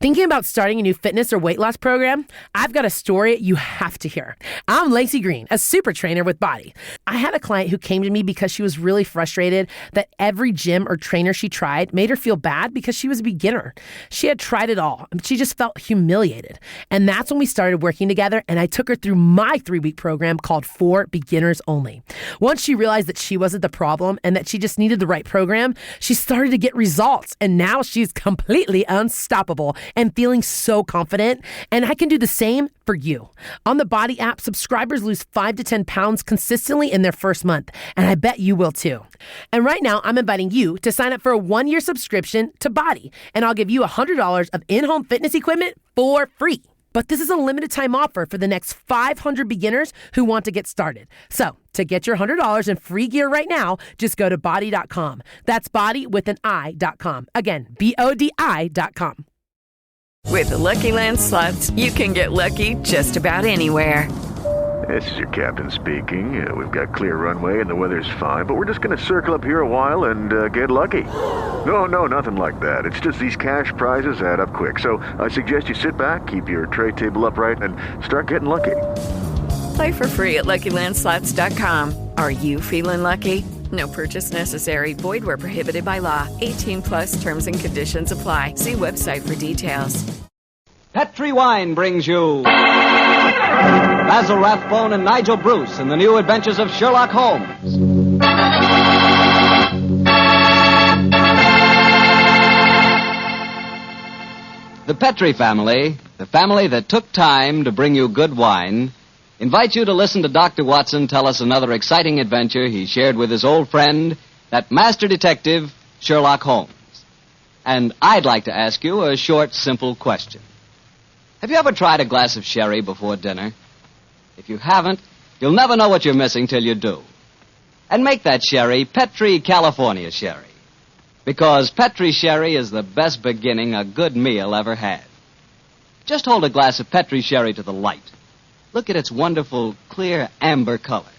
Thinking about starting a new fitness or weight loss program? I've got a story you have to hear. I'm Lacey Green, a super trainer with Body. I had a client who came to me because she was really frustrated that every gym or trainer she tried made her feel bad because she was a beginner. She had tried it all, but she just felt humiliated. And that's when we started working together, and I took her through my 3-week program called For Beginners Only. Once she realized that she wasn't the problem and that she just needed the right program, she started to get results, and now she's completely unstoppable and feeling so confident, and I can do the same for you. On the Body app, subscribers lose 5 to 10 pounds consistently in their first month, and I bet you will too. And right now, I'm inviting you to sign up for a 1-year subscription to Body, and I'll give you $100 of in-home fitness equipment for free. But this is a limited time offer for the next 500 beginners who want to get started. So to get your $100 in free gear right now, just go to body.com. That's body with an I.com. Again, BODI.com. With the Lucky Land Slots, you can get lucky just about anywhere. This is your captain speaking. We've got clear runway and the weather's fine, but we're just going to circle up here a while and get lucky. No, nothing like that. It's just these cash prizes add up quick. So I suggest you sit back, keep your tray table upright, and start getting lucky. Play for free at LuckyLandSlots.com. Are you feeling lucky? No purchase necessary. Void where prohibited by law. 18+ terms and conditions apply. See website for details. Petri Wine brings you Basil Rathbone and Nigel Bruce in the new Adventures of Sherlock Holmes. The Petri family, the family that took time to bring you good wine, invite you to listen to Dr. Watson tell us another exciting adventure he shared with his old friend, that master detective, Sherlock Holmes. And I'd like to ask you a short, simple question. Have you ever tried a glass of sherry before dinner? If you haven't, you'll never know what you're missing till you do. And make that sherry Petri California Sherry. Because Petri Sherry is the best beginning a good meal ever had. Just hold a glass of Petri Sherry to the light. Look at its wonderful, clear amber color.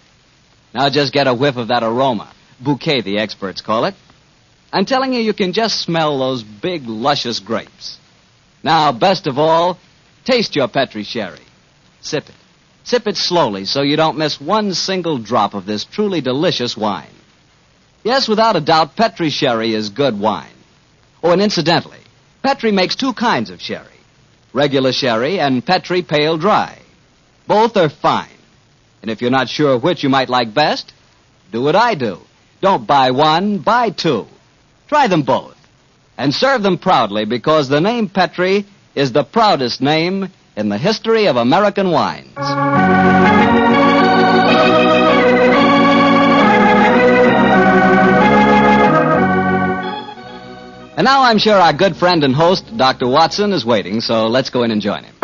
Now just get a whiff of that aroma. Bouquet, the experts call it. I'm telling you, you can just smell those big, luscious grapes. Now, best of all, taste your Petri Sherry. Sip it. Sip it slowly so you don't miss one single drop of this truly delicious wine. Yes, without a doubt, Petri Sherry is good wine. Oh, and incidentally, Petri makes 2 kinds of sherry. Regular sherry and Petri Pale Dry. Both are fine. And if you're not sure which you might like best, do what I do. Don't buy one, buy 2. Try them both. And serve them proudly, because the name Petri is the proudest name in the history of American wines. And now I'm sure our good friend and host, Dr. Watson, is waiting, so let's go in and join him.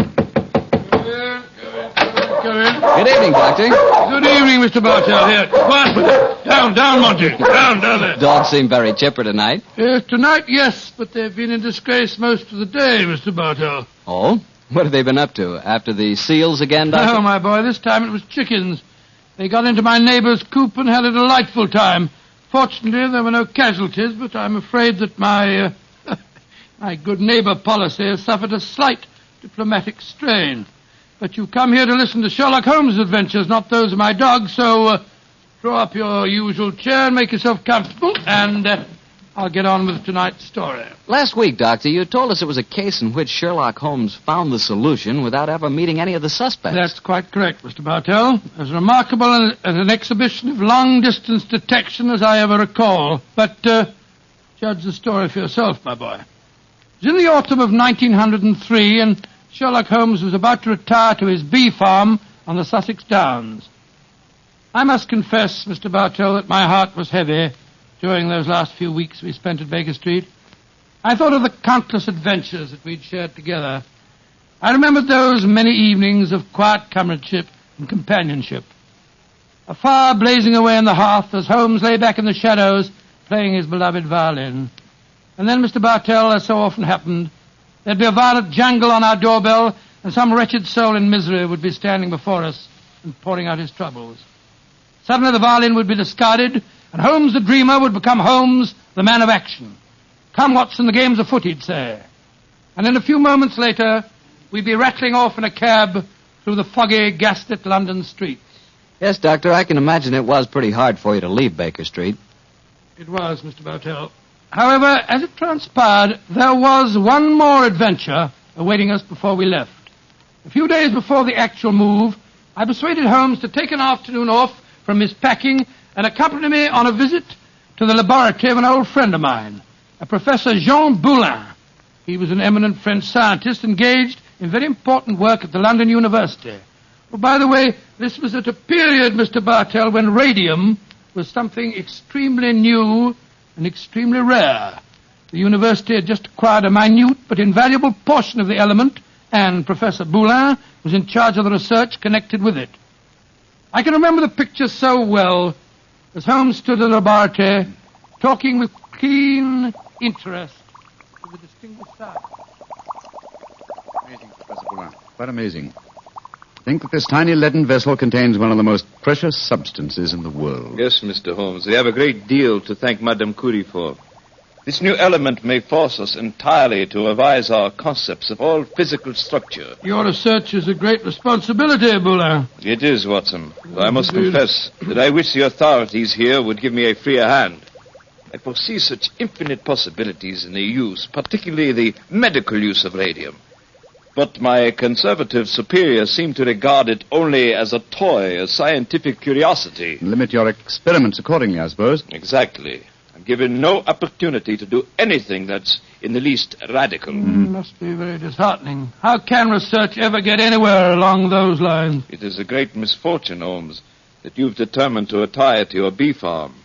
Come in. Good evening, Doctor. Good evening, Mr. Bartell. Here, quiet with it. Down, Monty. Down there. Dogs seem very chipper tonight. Tonight, yes, but they've been in disgrace most of the day, Mr. Bartell. Oh? What have they been up to? After the seals again, Doctor? No, my boy, this time it was chickens. They got into my neighbor's coop and had a delightful time. Fortunately, there were no casualties, but I'm afraid that my good neighbor policy has suffered a slight diplomatic strain. But you've come here to listen to Sherlock Holmes' adventures, not those of my dog, so draw up your usual chair and make yourself comfortable, and I'll get on with tonight's story. Last week, Doctor, you told us it was a case in which Sherlock Holmes found the solution without ever meeting any of the suspects. That's quite correct, Mr. Bartell. As remarkable an exhibition of long-distance detection as I ever recall. But judge the story for yourself, my boy. It was in the autumn of 1903, and Sherlock Holmes was about to retire to his bee farm on the Sussex Downs. I must confess, Mr. Bartell, that my heart was heavy during those last few weeks we spent at Baker Street. I thought of the countless adventures that we'd shared together. I remembered those many evenings of quiet comradeship and companionship. A fire blazing away on the hearth as Holmes lay back in the shadows playing his beloved violin. And then, Mr. Bartell, as so often happened, there'd be a violent jangle on our doorbell, and some wretched soul in misery would be standing before us and pouring out his troubles. Suddenly the violin would be discarded, and Holmes the dreamer would become Holmes the man of action. Come, Watson, the game's afoot, he'd say. And in a few moments later, we'd be rattling off in a cab through the foggy, gaslit London streets. Yes, Doctor, I can imagine it was pretty hard for you to leave Baker Street. It was, Mr. Bartell. However, as it transpired, there was one more adventure awaiting us before we left. A few days before the actual move, I persuaded Holmes to take an afternoon off from his packing and accompany me on a visit to the laboratory of an old friend of mine, a Professor Jean Boulin. He was an eminent French scientist engaged in very important work at the London University. Well, by the way, this was at a period, Mr. Bartell, when radium was something extremely new and extremely rare. The university had just acquired a minute but invaluable portion of the element, and Professor Boulin was in charge of the research connected with it. I can remember the picture so well as Holmes stood in the laboratory talking with keen interest to the distinguished scientist. Amazing, Professor Boulin. Quite amazing. Think that this tiny leaden vessel contains one of the most precious substances in the world. Yes, Mr. Holmes. We have a great deal to thank Madame Curie for. This new element may force us entirely to revise our concepts of all physical structure. Your research is a great responsibility, Boulin. It is, Watson. Though I must confess that I wish the authorities here would give me a freer hand. I foresee such infinite possibilities in the use, particularly the medical use of radium. But my conservative superiors seem to regard it only as a toy, a scientific curiosity. Limit your experiments accordingly, I suppose. Exactly. I'm given no opportunity to do anything that's in the least radical. Must be very disheartening. How can research ever get anywhere along those lines? It is a great misfortune, Holmes, that you've determined to retire to your bee farm.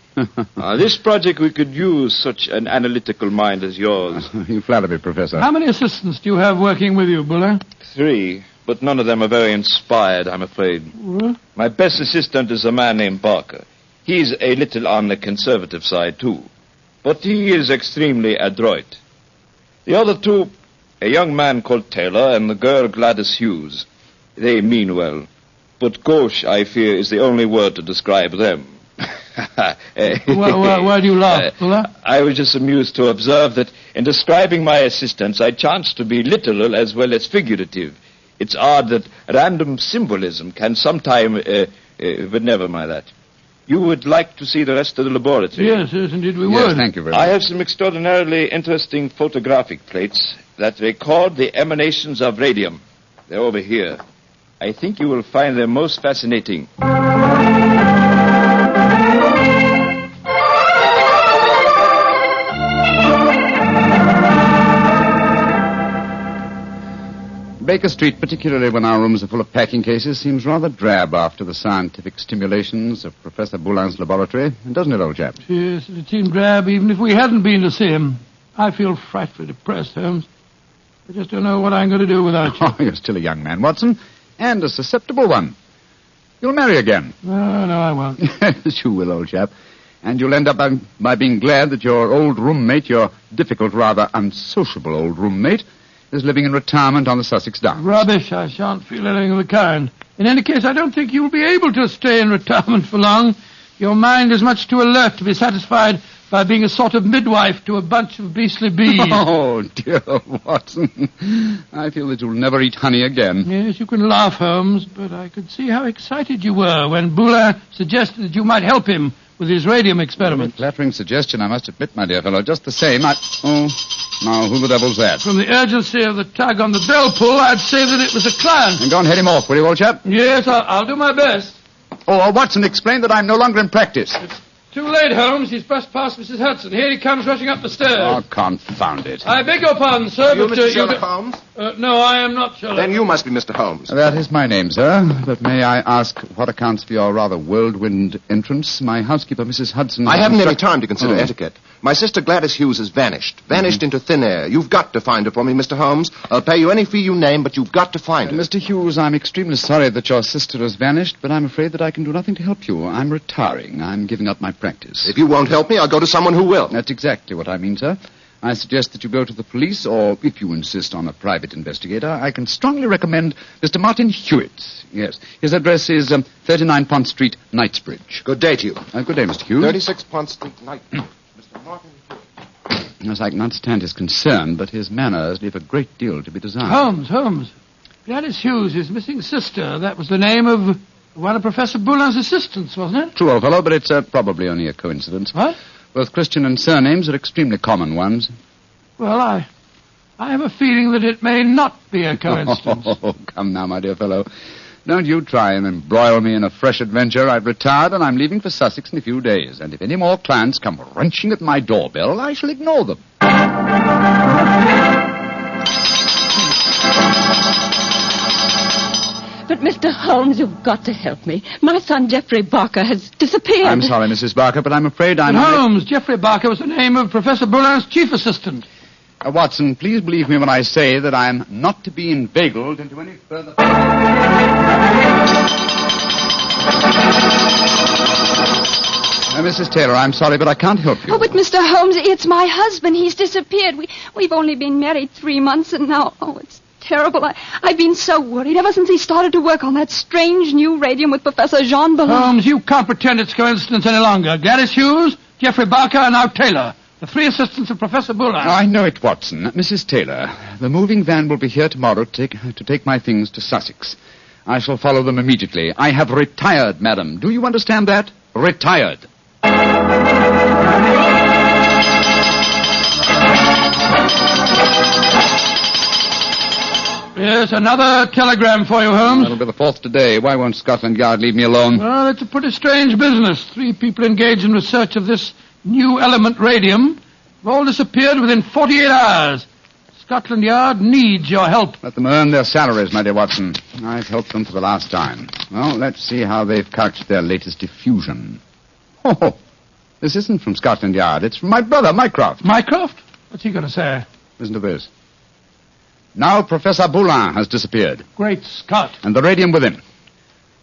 This project we could use such an analytical mind as yours. You flatter me, Professor. How many assistants do you have working with you, Boulin? 3, but none of them are very inspired, I'm afraid. What? My best assistant is a man named Barker. He's a little on the conservative side, too. But he is extremely adroit. The other 2, a young man called Taylor and the girl Gladys Hughes. They mean well. But gauche, I fear, is the only word to describe them. Why do you laugh, Boulin? I was just amused to observe that in describing my assistants, I chanced to be literal as well as figurative. It's odd that random symbolism can sometime... but never mind that. You would like to see the rest of the laboratory? Yes, indeed we would. Yes, thank you very much. I have some extraordinarily interesting photographic plates that record the emanations of radium. They're over here. I think you will find them most fascinating. Baker Street, particularly when our rooms are full of packing cases, seems rather drab after the scientific stimulations of Professor Boulin's laboratory, doesn't it, old chap? Yes, it seemed drab even if we hadn't been to see him. I feel frightfully depressed, Holmes. I just don't know what I'm going to do without you. Oh, you're still a young man, Watson, and a susceptible one. You'll marry again. No, I won't. Yes, you will, old chap. And you'll end up by being glad that your old roommate, your difficult, rather unsociable old roommate, is living in retirement on the Sussex Downs. Rubbish. I shan't feel anything of the kind. In any case, I don't think you'll be able to stay in retirement for long. Your mind is much too alert to be satisfied by being a sort of midwife to a bunch of beastly bees. Oh, dear Watson. I feel that you'll never eat honey again. Yes, you can laugh, Holmes, but I could see how excited you were when Boulin suggested that you might help him with his radium experiments. Flattering suggestion, I must admit, my dear fellow. Just the same, Oh, now, who the devil's that? From the urgency of the tug on the bell pull, I'd say that it was a client. And go and head him off, will you, old chap? Yes, I'll do my best. Oh, Watson, explain that I'm no longer in practice. Too late, Holmes. He's brushed past Mrs. Hudson. Here he comes rushing up the stairs. Oh, confound it. I beg your pardon, sir, You but... Mr. Sherlock Holmes? No, I am not Sherlock. Then you must be Mr. Holmes. That is my name, sir. But may I ask what accounts for your rather whirlwind entrance? My housekeeper, Mrs. Hudson... I haven't any time to consider etiquette. My sister Gladys Hughes has vanished. Vanished into thin air. You've got to find her for me, Mr. Holmes. I'll pay you any fee you name, but you've got to find her. Mr. Hughes, I'm extremely sorry that your sister has vanished, but I'm afraid that I can do nothing to help you. I'm retiring. I'm giving up my practice. If you won't help me, I'll go to someone who will. That's exactly what I mean, sir. I suggest that you go to the police, or if you insist on a private investigator, I can strongly recommend Mr. Martin Hewitt. Yes. His address is 39 Pont Street, Knightsbridge. Good day to you. Good day, Mr. Hughes. 36 Pont Street, Knightsbridge. Mr. Martin Hewitt. Yes, I can understand his concern, but his manners leave a great deal to be desired. Holmes. Gladys Hughes, his missing sister. That was the name of one of Professor Boulin's assistants, wasn't it? True, old fellow, but it's probably only a coincidence. What? Both Christian and surnames are extremely common ones. Well, I have a feeling that it may not be a coincidence. Oh, come now, my dear fellow. Don't you try and embroil me in a fresh adventure. I've retired and I'm leaving for Sussex in a few days. And if any more clients come wrenching at my doorbell, I shall ignore them. But, Mr. Holmes, you've got to help me. My son, Geoffrey Barker, has disappeared. I'm sorry, Mrs. Barker, but I'm afraid I'm... Holmes, Geoffrey Barker was the name of Professor Boulin's chief assistant. Watson, please believe me when I say that I'm not to be inveigled into any further... Mrs. Taylor, I'm sorry, but I can't help you. Oh, but Mr. Holmes, it's my husband. He's disappeared. We've only been married 3 months, and now... Oh, it's terrible. I've been so worried ever since he started to work on that strange new radium with Professor Jean Ballon. Holmes, you can't pretend it's coincidence any longer. Gladys Hughes, Geoffrey Barker, and now Taylor. The 3 assistants of Professor Boulin. I know it, Watson. Mrs. Taylor, the moving van will be here tomorrow to take my things to Sussex. I shall follow them immediately. I have retired, madam. Do you understand that? Retired. Yes, another telegram for you, Holmes. That'll be the 4th today. Why won't Scotland Yard leave me alone? Well, it's a pretty strange business. 3 people engaged in research of this new element radium have all disappeared within 48 hours. Scotland Yard needs your help. Let them earn their salaries, my dear Watson. I've helped them for the last time. Well, let's see how they've couched their latest diffusion. Oh, this isn't from Scotland Yard. It's from my brother, Mycroft. Mycroft? What's he going to say? Listen to this. Now Professor Boulin has disappeared. Great Scott. And the radium with him.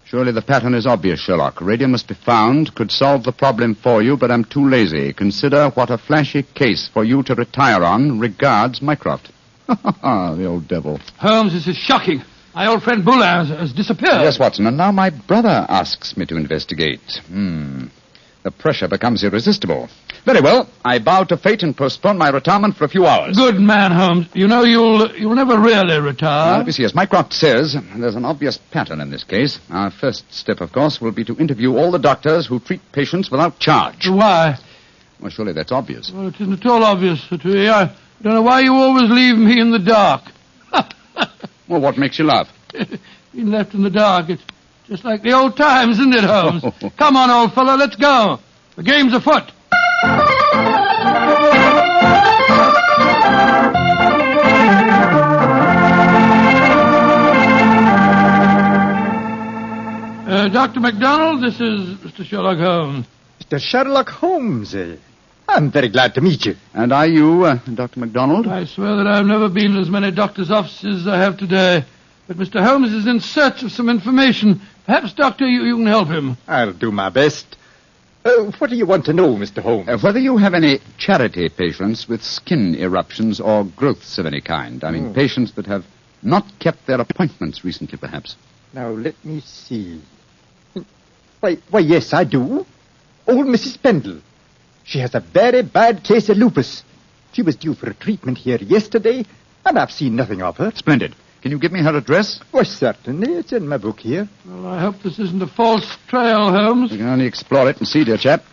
Surely the pattern is obvious, Sherlock. Radium must be found, could solve the problem for you, but I'm too lazy. Consider what a flashy case for you to retire on. Regards, Mycroft. The old devil. Holmes, this is shocking. My old friend Boulin has disappeared. Yes, Watson, and now my brother asks me to investigate. The pressure becomes irresistible. Very well, I bow to fate and postpone my retirement for a few hours. Good man, Holmes. You know you'll never really retire. Let me see, as Mycroft says, there's an obvious pattern in this case. Our first step, of course, will be to interview all the doctors who treat patients without charge. Why? Well, surely that's obvious. Well, it isn't at all obvious to me. I don't know why you always leave me in the dark. Well, what makes you laugh? Being left in the dark, it's just like the old times, isn't it, Holmes? Come on, old fellow, let's go. The game's afoot. Dr. MacDonald, this is Mr. Sherlock Holmes. Mr. Sherlock Holmes, I'm very glad to meet you. And are you, Dr. MacDonald? I swear that I've never been in as many doctors' offices as I have today. But Mr. Holmes is in search of some information. Perhaps, Doctor, you can help him. I'll do my best. What do you want to know, Mr. Holmes? Whether you have any charity patients with skin eruptions or growths of any kind. I mean, patients that have not kept their appointments recently, perhaps. Now, let me see. Why, yes, I do. Old Mrs. Pendle. She has a very bad case of lupus. She was due for a treatment here yesterday, and I've seen nothing of her. Splendid. Can you give me her address? Why, certainly. It's in my book here. Well, I hope this isn't a false trail, Holmes. We can only explore it and see, dear chap.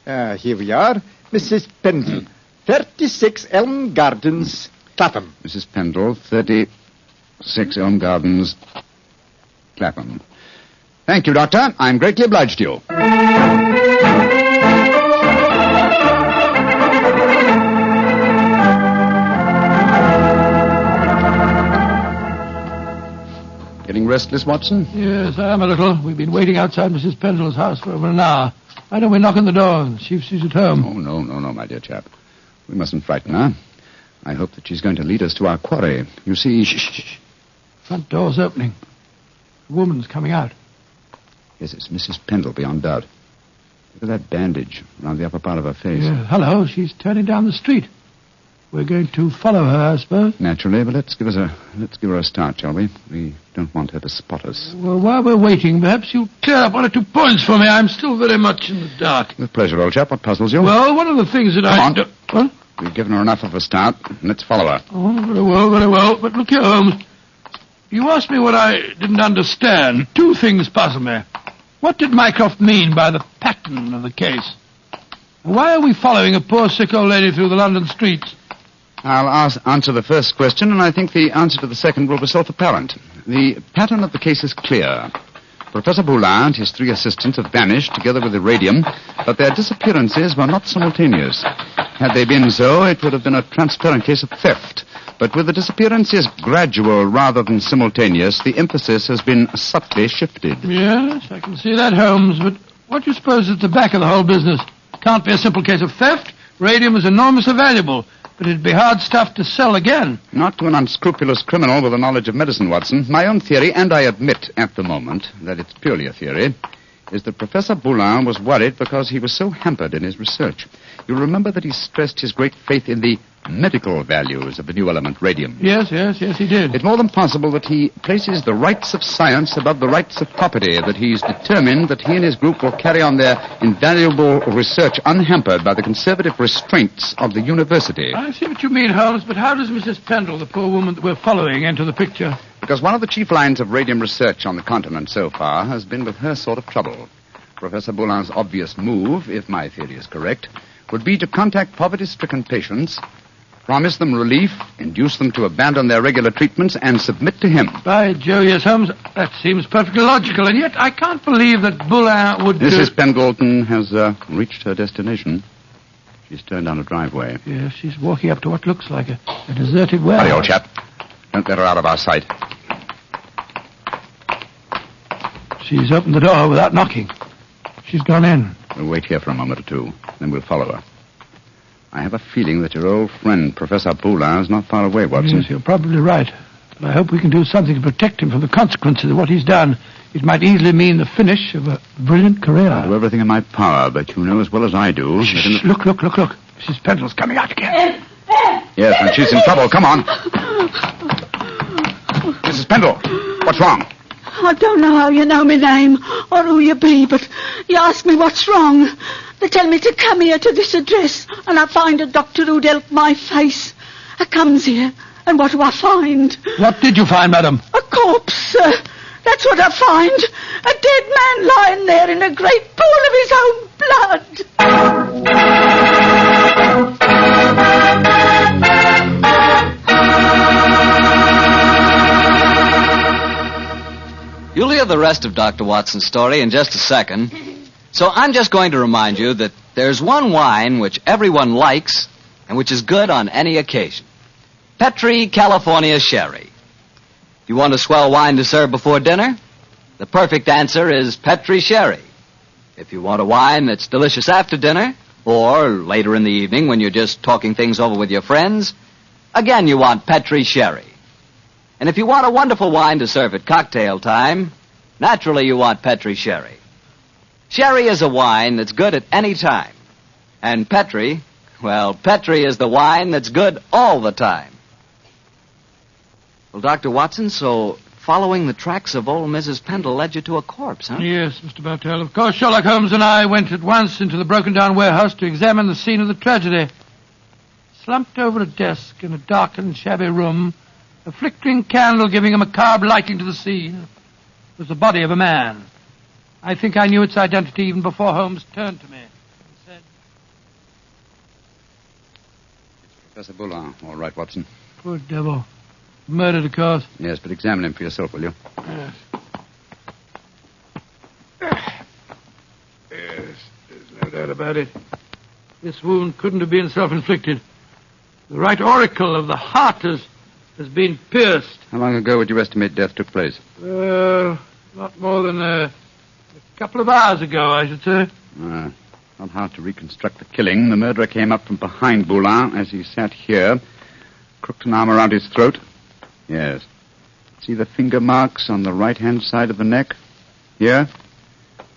Here we are. Mrs. Pendle, 36 Elm Gardens, Clapham. Mrs. Pendle, 36 Elm Gardens, Clapham. Thank you, Doctor. I'm greatly obliged to you. Getting restless, Watson? Yes, I am a little. We've been waiting outside Mrs. Pendle's house for over an hour. Why don't we knock on the door and see if she's at home? Oh, no, my dear chap. We mustn't frighten her. I hope that she's going to lead us to our quarry. You see... Shh. Front door's opening. A woman's coming out. Yes, it's Mrs. Pendle, beyond doubt. Look at that bandage around the upper part of her face. Yeah, hello, she's turning down the street. We're going to follow her, I suppose. Naturally, but let's give her a start, shall we? We don't want her to spot us. Well, while we're waiting, perhaps you'll clear up 1 or 2 points for me. I'm still very much in the dark. With pleasure, old chap. What puzzles you? Well, one of the things that Come on. What? We've given her enough of a start. Let's follow her. Oh, very well, very well. But look here, Holmes. You asked me what I didn't understand. Two things puzzle me. What did Mycroft mean by the pattern of the case? Why are we following a poor sick old lady through the London streets? I'll answer the first question, and I think the answer to the second will be self-apparent. The pattern of the case is clear. Professor Boulin and his 3 assistants have vanished together with the radium, but their disappearances were not simultaneous. Had they been so, it would have been a transparent case of theft. But with the disappearances gradual rather than simultaneous, the emphasis has been subtly shifted. Yes, I can see that, Holmes, but what do you suppose is at the back of the whole business? Can't be a simple case of theft. Radium is enormously valuable, but it'd be hard stuff to sell again. Not to an unscrupulous criminal with a knowledge of medicine, Watson. My own theory, and I admit at the moment that it's purely a theory, is that Professor Boulin was worried because he was so hampered in his research. You'll remember that he stressed his great faith in the medical values of the new element, radium. Yes, he did. It's more than possible that he places the rights of science above the rights of property, that he's determined that he and his group will carry on their invaluable research unhampered by the conservative restraints of the university. I see what you mean, Holmes, but how does Mrs. Pendle, the poor woman that we're following, enter the picture? Because one of the chief lines of radium research on the continent so far has been with her sort of trouble. Professor Boulin's obvious move, if my theory is correct, would be to contact poverty-stricken patients, promise them relief, induce them to abandon their regular treatments, and submit to him. By Jove, yes, Holmes, that seems perfectly logical, and yet I can't believe that Boulin would... Mrs. Pendleton has reached her destination. She's turned down a driveway. Yes, she's walking up to what looks like a deserted well. Hurry, old chap. Don't let her out of our sight. She's opened the door without knocking. She's gone in. We'll wait here for a moment or two, then we'll follow her. I have a feeling that your old friend, Professor Boulin, is not far away, Watson. Yes, you're probably right. But I hope we can do something to protect him from the consequences of what he's done. It might easily mean the finish of a brilliant career. I'll do everything in my power, but you know as well as I do... Shh, look. Mrs. Pendle's coming out again. Yes, and she's in trouble. Come on. Mrs. Pendle, what's wrong? I don't know how you know my name or who you be, but you ask me what's wrong. They tell me to come here to this address, and I find a doctor who'd help my face. I comes here, and what do I find? What did you find, madam? A corpse, sir. That's what I find. A dead man lying there in a great pool of his own blood. You'll hear the rest of Dr. Watson's story in just a second. So I'm just going to remind you that there's one wine which everyone likes and which is good on any occasion. Petri California Sherry. You want a swell wine to serve before dinner? The perfect answer is Petri Sherry. If you want a wine that's delicious after dinner, or later in the evening when you're just talking things over with your friends, again you want Petri Sherry. And if you want a wonderful wine to serve at cocktail time, naturally you want Petri Sherry. Sherry is a wine that's good at any time. And Petri, well, Petri is the wine that's good all the time. Well, Dr. Watson, so following the tracks of old Mrs. Pendle led you to a corpse, huh? Yes, Mr. Bartell. Of course, Sherlock Holmes and I went at once into the broken-down warehouse to examine the scene of the tragedy. Slumped over a desk in a darkened, shabby room, a flickering candle giving a macabre lighting to the scene, was the body of a man. I think I knew its identity even before Holmes turned to me and said... It's Professor Boulin. All right, Watson. Poor devil. Murdered, of course. Yes, but examine him for yourself, will you? Yes. Yes, there's no doubt about it. This wound couldn't have been self-inflicted. The right auricle of the heart has been pierced. How long ago would you estimate death took place? Not more than a couple of hours ago, I should say. Not hard to reconstruct the killing. The murderer came up from behind Boulin as he sat here, crooked an arm around his throat. Yes. See the finger marks on the right-hand side of the neck? Here?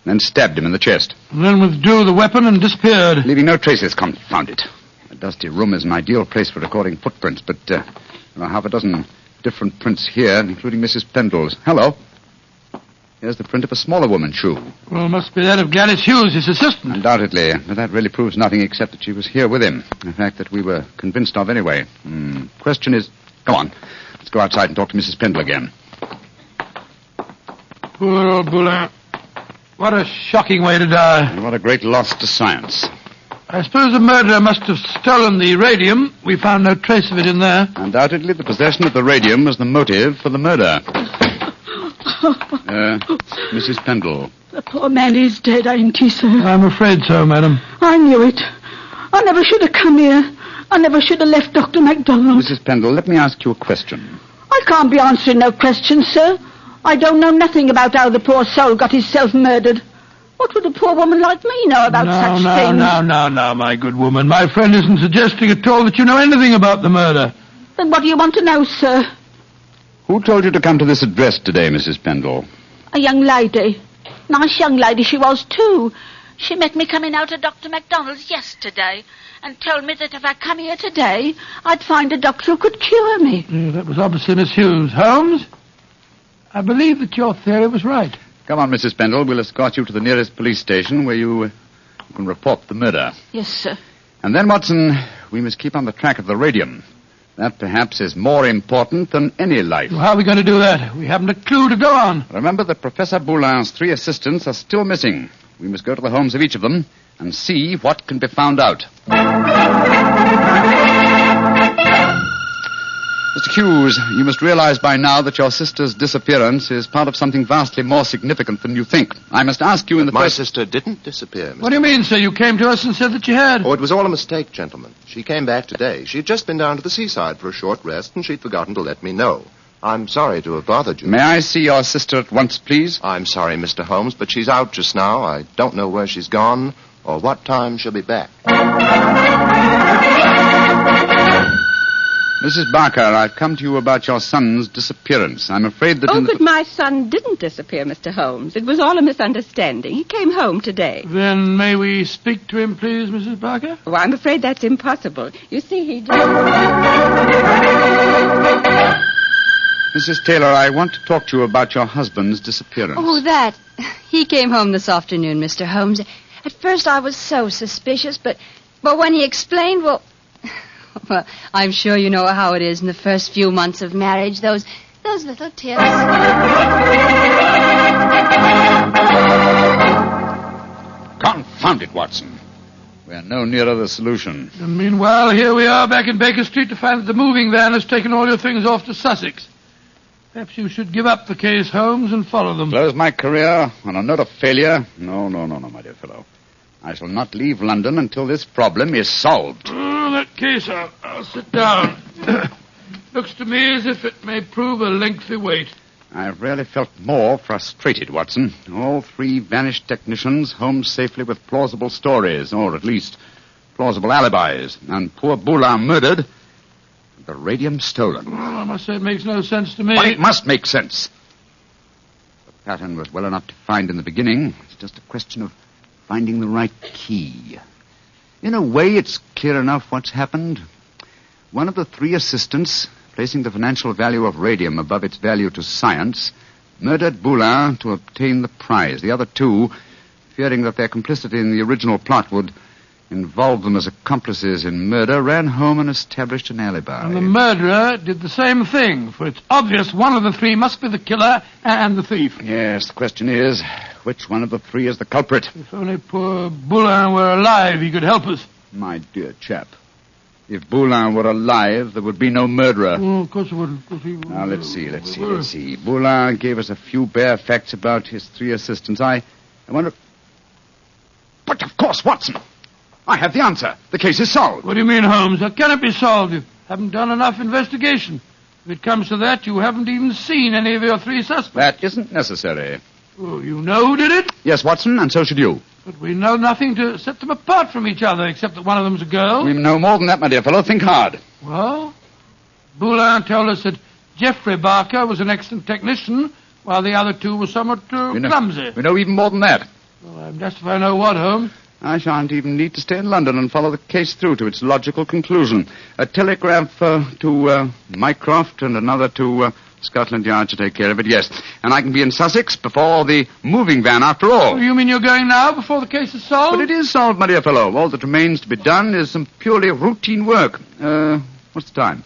Then stabbed him in the chest. And then withdrew the weapon and disappeared. Leaving no traces, confound it. A dusty room is an ideal place for recording footprints, but there are half a dozen different prints here, including Mrs. Pendle's. Hello. Here's the print of a smaller woman's shoe. Well, must be that of Gladys Hughes, his assistant. Undoubtedly, but that really proves nothing except that she was here with him. A fact that we were convinced of anyway. Question is... Come on. Let's go outside and talk to Mrs. Pendle again. Poor old Boulin. What a shocking way to die. And what a great loss to science. I suppose the murderer must have stolen the radium. We found no trace of it in there. Undoubtedly, the possession of the radium was the motive for the murder. Mrs. Pendle. The poor man is dead, ain't he, sir? I'm afraid so, madam. I knew it. I never should have come here. I never should have left Dr. MacDonald. Mrs. Pendle, let me ask you a question. I can't be answering no questions, sir. I don't know nothing about how the poor soul got himself murdered. What would a poor woman like me know about such things? No, my good woman. My friend isn't suggesting at all that you know anything about the murder. Then what do you want to know, sir? Who told you to come to this address today, Mrs. Pendle? A young lady. Nice young lady she was, too. She met me coming out of Dr. MacDonald's yesterday and told me that if I come here today, I'd find a doctor who could cure me. That was obviously Miss Hughes. Holmes, I believe that your theory was right. Come on, Mrs. Pendle. We'll escort you to the nearest police station where you can report the murder. Yes, sir. And then, Watson, we must keep on the track of the radium. That, perhaps, is more important than any life. Well, how are we going to do that? We haven't a clue to go on. Remember that Professor Boulin's 3 assistants are still missing. We must go to the homes of each of them and see what can be found out. Mr. Hughes, you must realize by now that your sister's disappearance is part of something vastly more significant than you think. I must ask you in the My first... sister didn't disappear, Mr. What do you mean, sir? You came to us and said that she had. Oh, it was all a mistake, gentlemen. She came back today. She'd just been down to the seaside for a short rest, and she'd forgotten to let me know. I'm sorry to have bothered you. May I see your sister at once, please? I'm sorry, Mr. Holmes, but she's out just now. I don't know where she's gone or what time she'll be back. Mrs. Barker, I've come to you about your son's disappearance. I'm afraid that... but my son didn't disappear, Mr. Holmes. It was all a misunderstanding. He came home today. Then may we speak to him, please, Mrs. Barker? Oh, I'm afraid that's impossible. You see, he just... Mrs. Taylor, I want to talk to you about your husband's disappearance. Oh, that. He came home this afternoon, Mr. Holmes. At first I was so suspicious, but when he explained, well, I'm sure you know how it is in the first few months of marriage, those little tips. Confound it, Watson. We're no nearer the solution. And meanwhile, here we are back in Baker Street to find that the moving van has taken all your things off to Sussex. Perhaps you should give up the case, Holmes, and follow them. Close my career on a note of failure? No, my dear fellow. I shall not leave London until this problem is solved. Oh, in that case, I'll sit down. Looks to me as if it may prove a lengthy wait. I've rarely felt more frustrated, Watson. All 3 vanished technicians home safely with plausible stories, or at least plausible alibis. And poor Boulin murdered, the radium stolen. Well, I must say it makes no sense to me. But it must make sense. The pattern was well enough to find in the beginning. It's just a question of finding the right key. In a way, it's clear enough what's happened. One of the 3 assistants, placing the financial value of radium above its value to science, murdered Boulin to obtain the prize. The other 2, fearing that their complicity in the original plot would involve them as accomplices in murder, ran home and established an alibi. And the murderer did the same thing, for it's obvious one of the 3 must be the killer and the thief. Yes, the question is, which one of the 3 is the culprit? If only poor Boulin were alive, he could help us. My dear chap, if Boulin were alive, there would be no murderer. Oh, of course it would. Now, let's see. Boulin gave us a few bare facts about his 3 assistants. I wonder... But, of course, Watson, I have the answer. The case is solved. What do you mean, Holmes? How can it be solved? You haven't done enough investigation. If it comes to that, you haven't even seen any of your 3 suspects. That isn't necessary. Oh, you know who did it? Yes, Watson, and so should you. But we know nothing to set them apart from each other, except that one of them's a girl. We know more than that, my dear fellow. Think hard. Well, Boulin told us that Geoffrey Barker was an excellent technician, while the other 2 were somewhat clumsy. We know even more than that. Well, I'm just if I know what, Holmes. I shan't even need to stay in London and follow the case through to its logical conclusion. A telegraph to Mycroft and another to Scotland Yard should take care of it, yes. And I can be in Sussex before the moving van, after all. You mean you're going now, before the case is solved? But it is solved, my dear fellow. All that remains to be done is some purely routine work. What's the time?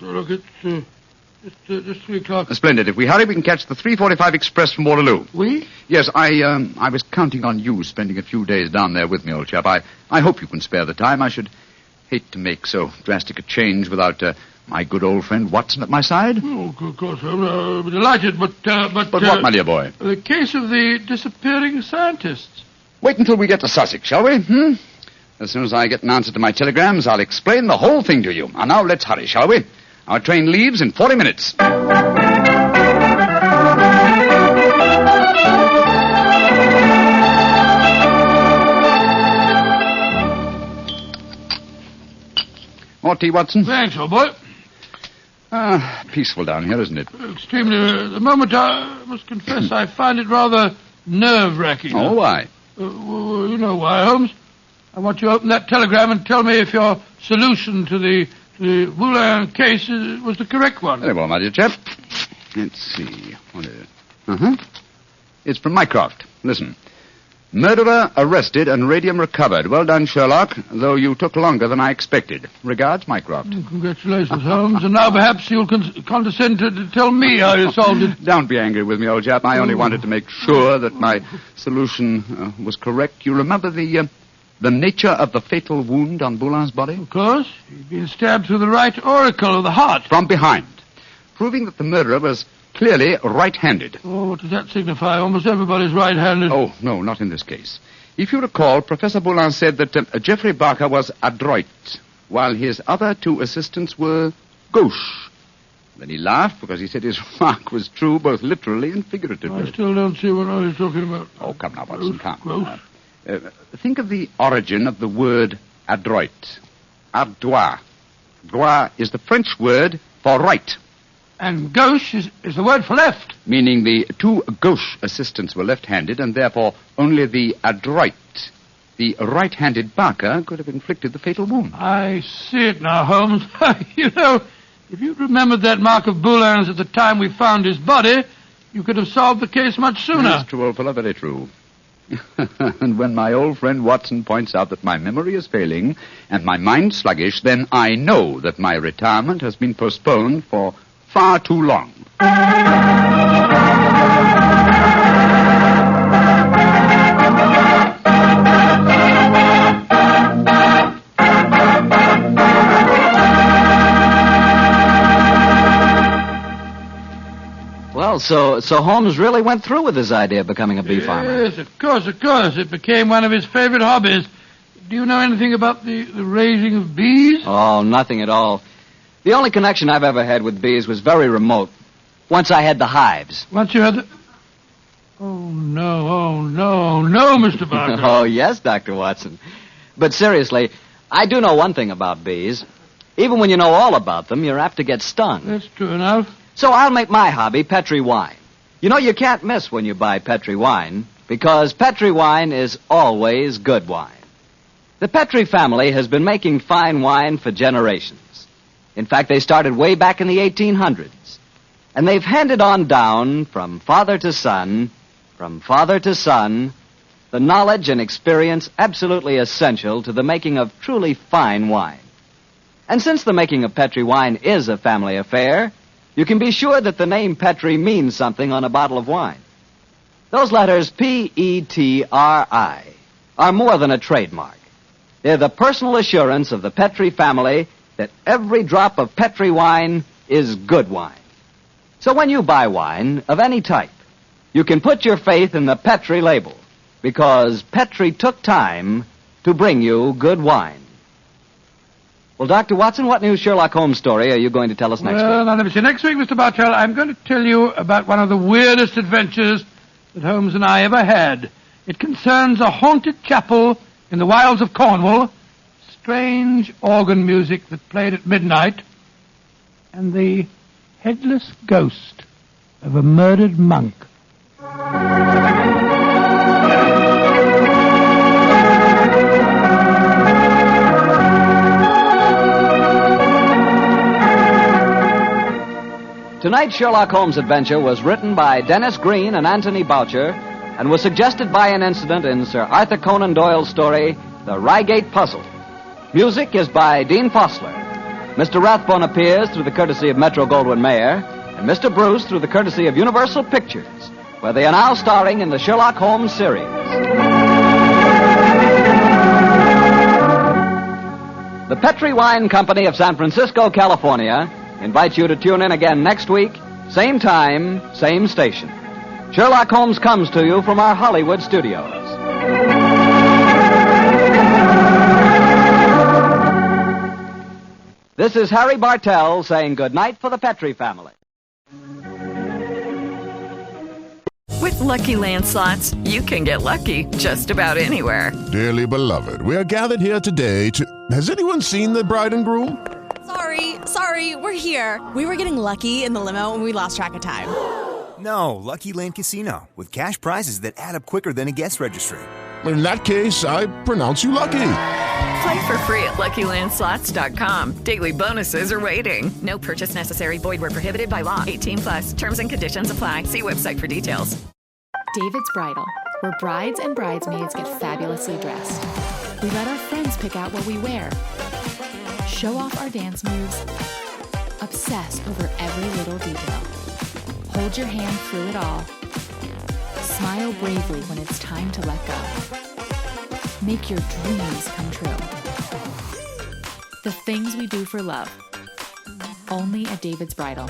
Look, it's just 3 o'clock. Splendid. If we hurry, we can catch the 3:45 express from Waterloo. We? Yes, I was counting on you spending a few days down there with me, old chap. I hope you can spare the time. I should hate to make so drastic a change without my good old friend Watson at my side. Oh, of course, I'll be delighted, but... But what, my dear boy? The case of the disappearing scientists. Wait until we get to Sussex, shall we? As soon as I get an answer to my telegrams, I'll explain the whole thing to you. And now let's hurry, shall we? Our train leaves in 40 minutes. More tea, Watson? Thanks, old boy. Peaceful down here, isn't it? Extremely. At the moment, I must confess, I find it rather nerve-wracking. Oh, why? Well, you know why, Holmes. I want you to open that telegram and tell me if your solution to the Boulin case was the correct one. Very well, my dear chap. Let's see. What is it? It's from Mycroft. Listen. Murderer arrested and radium recovered. Well done, Sherlock, though you took longer than I expected. Regards, Mycroft. Congratulations, Holmes. And now perhaps you'll condescend to tell me how you solved it. Don't be angry with me, old chap. I only wanted to make sure that my solution was correct. You remember the nature of the fatal wound on Boulin's body? Of course. He'd been stabbed through the right auricle of the heart. From behind, proving that the murderer was clearly right-handed. Oh, what does that signify? Almost everybody's right-handed. Oh, no, not in this case. If you recall, Professor Boulin said that Geoffrey Barker was adroit, while his other 2 assistants were gauche. Then he laughed because he said his remark was true both literally and figuratively. I still don't see what I was talking about. Oh, come now, Watson, come. Gauche. Think of the origin of the word adroit. Ardois. Droit is the French word for right. And gauche is the word for left. Meaning the 2 gauche assistants were left-handed, and therefore only the adroit, the right-handed Barker, could have inflicted the fatal wound. I see it now, Holmes. You know, if you'd remembered that mark of Boulin's at the time we found his body, you could have solved the case much sooner. That's true, old fellow, very true. And when my old friend Watson points out that my memory is failing and my mind sluggish, then I know that my retirement has been postponed for far too long. Well, so Holmes really went through with his idea of becoming a bee farmer. Yes, of course. It became one of his favorite hobbies. Do you know anything about the raising of bees? Oh, nothing at all. The only connection I've ever had with bees was very remote. Once I had the hives. Once you had the... Oh, no, Mr. Barker. Oh, yes, Dr. Watson. But seriously, I do know one thing about bees. Even when you know all about them, you're apt to get stung. That's true enough. So I'll make my hobby Petri wine. You know, you can't miss when you buy Petri wine, because Petri wine is always good wine. The Petri family has been making fine wine for generations. In fact, they started way back in the 1800s. And they've handed on down from father to son, the knowledge and experience absolutely essential to the making of truly fine wine. And since the making of Petri wine is a family affair, you can be sure that the name Petri means something on a bottle of wine. Those letters Petri are more than a trademark. They're the personal assurance of the Petri family that every drop of Petri wine is good wine. So when you buy wine of any type, you can put your faith in the Petri label, because Petri took time to bring you good wine. Well, Dr. Watson, what new Sherlock Holmes story are you going to tell us next week? Well, now let me see. Next week, Mr. Bartell, I'm going to tell you about one of the weirdest adventures that Holmes and I ever had. It concerns a haunted chapel in the wilds of Cornwall, strange organ music that played at midnight, and the headless ghost of a murdered monk. Tonight's Sherlock Holmes adventure was written by Dennis Green and Anthony Boucher and was suggested by an incident in Sir Arthur Conan Doyle's story, The Reigate Puzzle. Music is by Dean Fossler. Mr. Rathbone appears through the courtesy of Metro-Goldwyn-Mayer, and Mr. Bruce through the courtesy of Universal Pictures, where they are now starring in the Sherlock Holmes series. The Petri Wine Company of San Francisco, California, invites you to tune in again next week, same time, same station. Sherlock Holmes comes to you from our Hollywood studios. This is Harry Bartell saying goodnight for the Petri family. With Lucky Land Slots, you can get lucky just about anywhere. Dearly beloved, we are gathered here today to... Has anyone seen the bride and groom? Sorry, we're here. We were getting lucky in the limo and we lost track of time. No, Lucky Land Casino, with cash prizes that add up quicker than a guest registry. In that case, I pronounce you lucky. Play for free at LuckyLandSlots.com. Daily bonuses are waiting. No purchase necessary. Void where prohibited by law. 18+. Terms and conditions apply. See website for details. David's Bridal, where brides and bridesmaids get fabulously dressed. We let our friends pick out what we wear. Show off our dance moves. Obsess over every little detail. Hold your hand through it all. Smile bravely when it's time to let go. Make your dreams come true. The things we do for love. Only at David's Bridal.